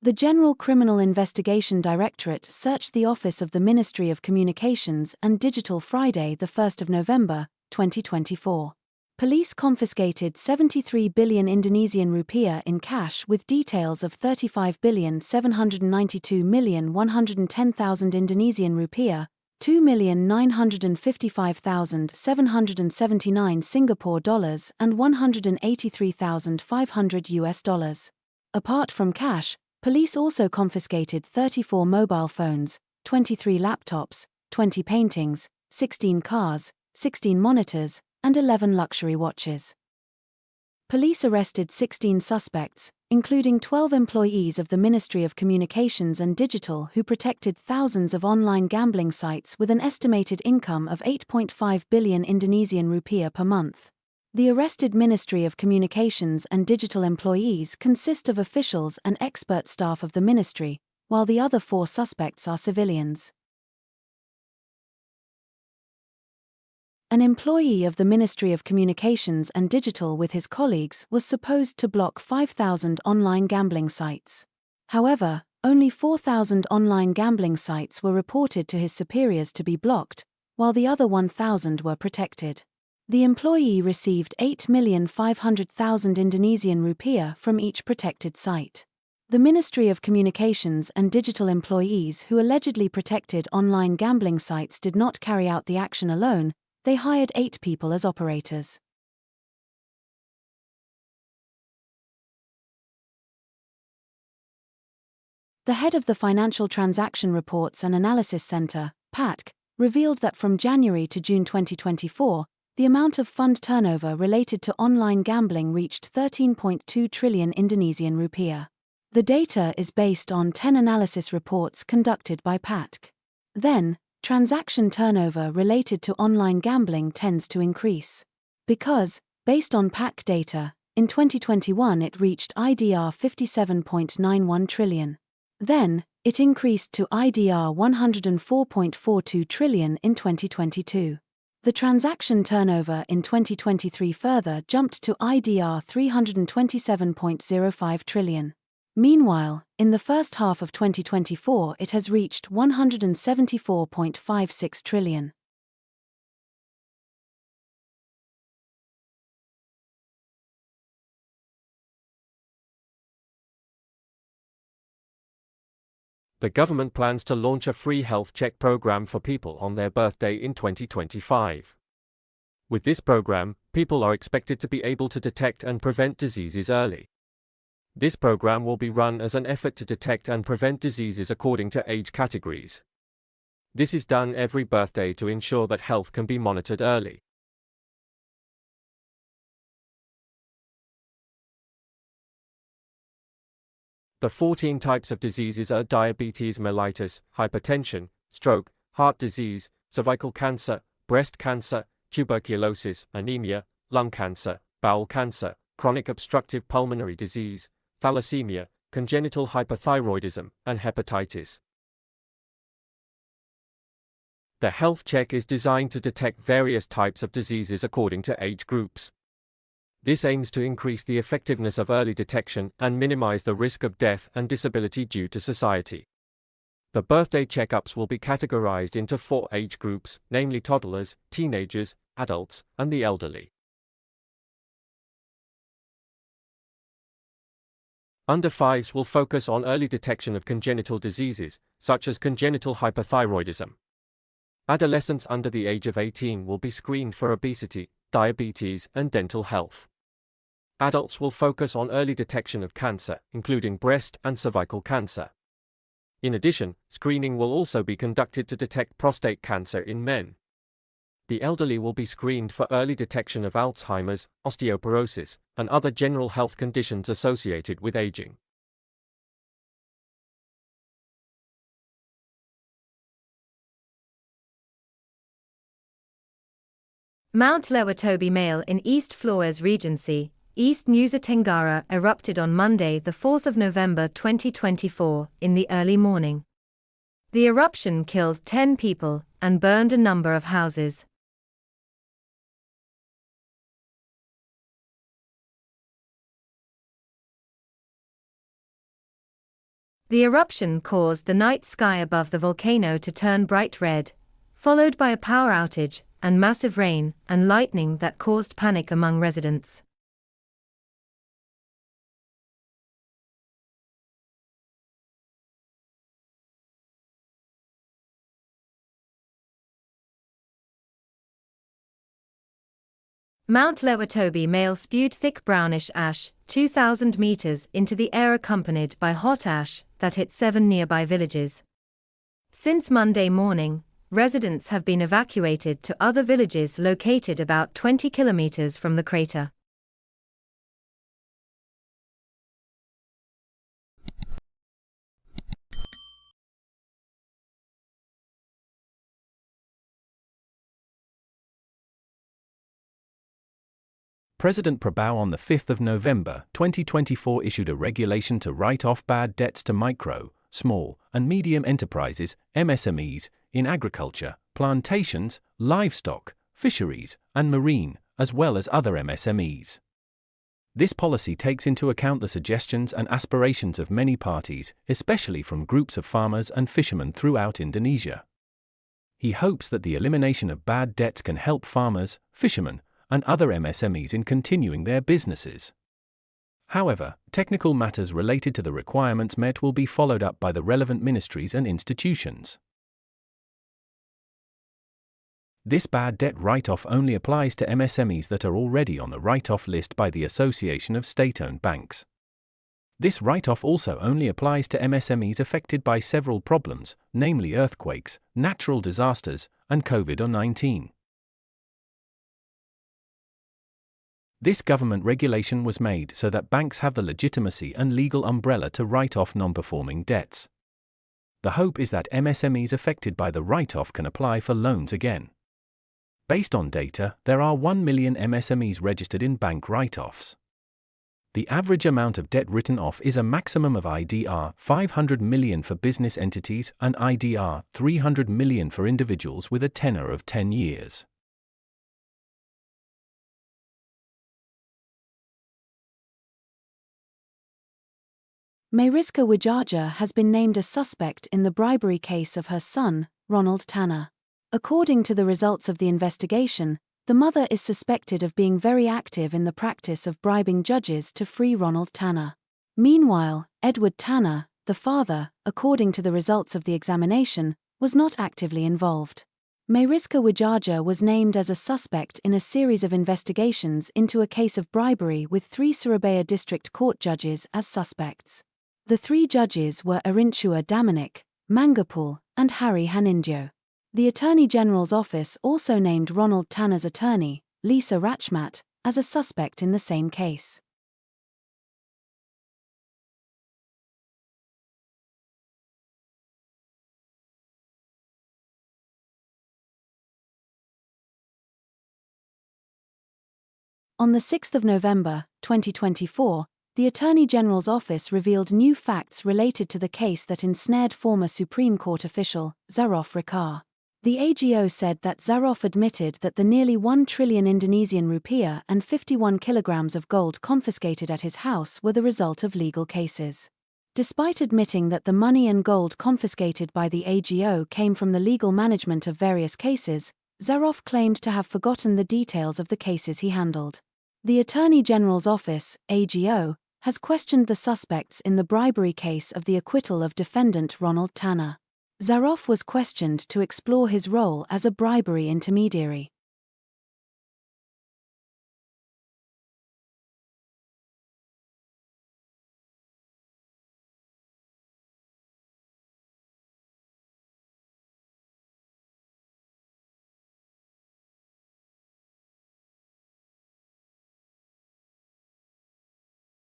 The General Criminal Investigation Directorate searched the office of the Ministry of Communications and Digital Friday, 1 November, 2024. Police confiscated 73 billion Indonesian rupiah in cash with details of 35,792,110,000 Indonesian rupiah, 2,955,779 Singapore dollars and 183,500 US dollars. Apart from cash, police also confiscated 34 mobile phones, 23 laptops, 20 paintings, 16 cars, 16 monitors, and 11 luxury watches. Police arrested 16 suspects, including 12 employees of the Ministry of Communications and Digital who protected thousands of online gambling sites with an estimated income of 8.5 billion Indonesian rupiah per month. The arrested Ministry of Communications and Digital employees consist of officials and expert staff of the ministry, while the other 4 suspects are civilians. An employee of the Ministry of Communications and Digital with his colleagues was supposed to block 5,000 online gambling sites. However, only 4,000 online gambling sites were reported to his superiors to be blocked, while the other 1,000 were protected. The employee received 8,500,000 Indonesian rupiah from each protected site. The Ministry of Communications and Digital employees who allegedly protected online gambling sites did not carry out the action alone. They hired 8 people as operators. The head of the Financial Transaction Reports and Analysis Center, PATC, revealed that from January to June 2024, the amount of fund turnover related to online gambling reached 13.2 trillion Indonesian rupiah. The data is based on 10 analysis reports conducted by PATC. Then, transaction turnover related to online gambling tends to increase. Because, based on PAC data, in 2021 it reached IDR 57.91 trillion. Then, it increased to IDR 104.42 trillion in 2022. The transaction turnover in 2023 further jumped to IDR 327.05 trillion. Meanwhile, in the first half of 2024 it has reached 174.56 trillion. The government plans to launch a free health check program for people on their birthday in 2025. With this program, people are expected to be able to detect and prevent diseases early. This program will be run as an effort to detect and prevent diseases according to age categories. This is done every birthday to ensure that health can be monitored early. The 14 types of diseases are diabetes mellitus, hypertension, stroke, heart disease, cervical cancer, breast cancer, tuberculosis, anemia, lung cancer, bowel cancer, chronic obstructive pulmonary disease, thalassemia, congenital hyperthyroidism, and hepatitis. The health check is designed to detect various types of diseases according to age groups. This aims to increase the effectiveness of early detection and minimize the risk of death and disability due to society. The birthday checkups will be categorized into 4 age groups, namely toddlers, teenagers, adults, and the elderly. Under 5s will focus on early detection of congenital diseases, such as congenital hyperthyroidism. Adolescents under the age of 18 will be screened for obesity, diabetes, and dental health. Adults will focus on early detection of cancer, including breast and cervical cancer. In addition, screening will also be conducted to detect prostate cancer in men. The elderly will be screened for early detection of Alzheimer's, osteoporosis, and other general health conditions associated with aging. Mount Lewotobi Male in East Flores Regency, East Nusa Tenggara erupted on Monday, 4 November 2024, in the early morning. The eruption killed 10 people and burned a number of houses. The eruption caused the night sky above the volcano to turn bright red, followed by a power outage and massive rain and lightning that caused panic among residents. Mount Lewotobi male spewed thick brownish ash, 2,000 meters into the air, accompanied by hot ash that hit 7 nearby villages. Since Monday morning, residents have been evacuated to other villages located about 20 kilometers from the crater. President Prabowo on the 5th of November 2024 issued a regulation to write off bad debts to micro, small, and medium enterprises, MSMEs, in agriculture, plantations, livestock, fisheries, and marine, as well as other MSMEs. This policy takes into account the suggestions and aspirations of many parties, especially from groups of farmers and fishermen throughout Indonesia. He hopes that the elimination of bad debts can help farmers, fishermen, and other MSMEs in continuing their businesses. However, technical matters related to the requirements met will be followed up by the relevant ministries and institutions. This bad debt write-off only applies to MSMEs that are already on the write-off list by the Association of State-Owned Banks. This write-off also only applies to MSMEs affected by several problems, namely earthquakes, natural disasters, and COVID-19. This government regulation was made so that banks have the legitimacy and legal umbrella to write off non-performing debts. The hope is that MSMEs affected by the write-off can apply for loans again. Based on data, there are 1 million MSMEs registered in bank write-offs. The average amount of debt written off is a maximum of IDR 500 million for business entities and IDR 300 million for individuals with a tenor of 10 years. Mariska Wijaya has been named a suspect in the bribery case of her son, Ronald Tannur. According to the results of the investigation, the mother is suspected of being very active in the practice of bribing judges to free Ronald Tannur. Meanwhile, Edward Tannur, the father, according to the results of the examination, was not actively involved. Mariska Wijaya was named as a suspect in a series of investigations into a case of bribery with 3 Surabaya District Court judges as suspects. The 3 judges were Arinchua Damanik, Mangapul, and Hari Hanindyo. The Attorney General's office also named Ronald Tannur's attorney, Lisa Rachmat, as a suspect in the same case. On the 6th of November, 2024, the Attorney General's office revealed new facts related to the case that ensnared former Supreme Court official, Zarof Rikar. The AGO said that Zarof admitted that the nearly 1 trillion Indonesian rupiah and 51 kilograms of gold confiscated at his house were the result of legal cases. Despite admitting that the money and gold confiscated by the AGO came from the legal management of various cases, Zarof claimed to have forgotten the details of the cases he handled. The Attorney General's office, AGO, has questioned the suspects in the bribery case of the acquittal of defendant Ronald Tannur. Zarof was questioned to explore his role as a bribery intermediary.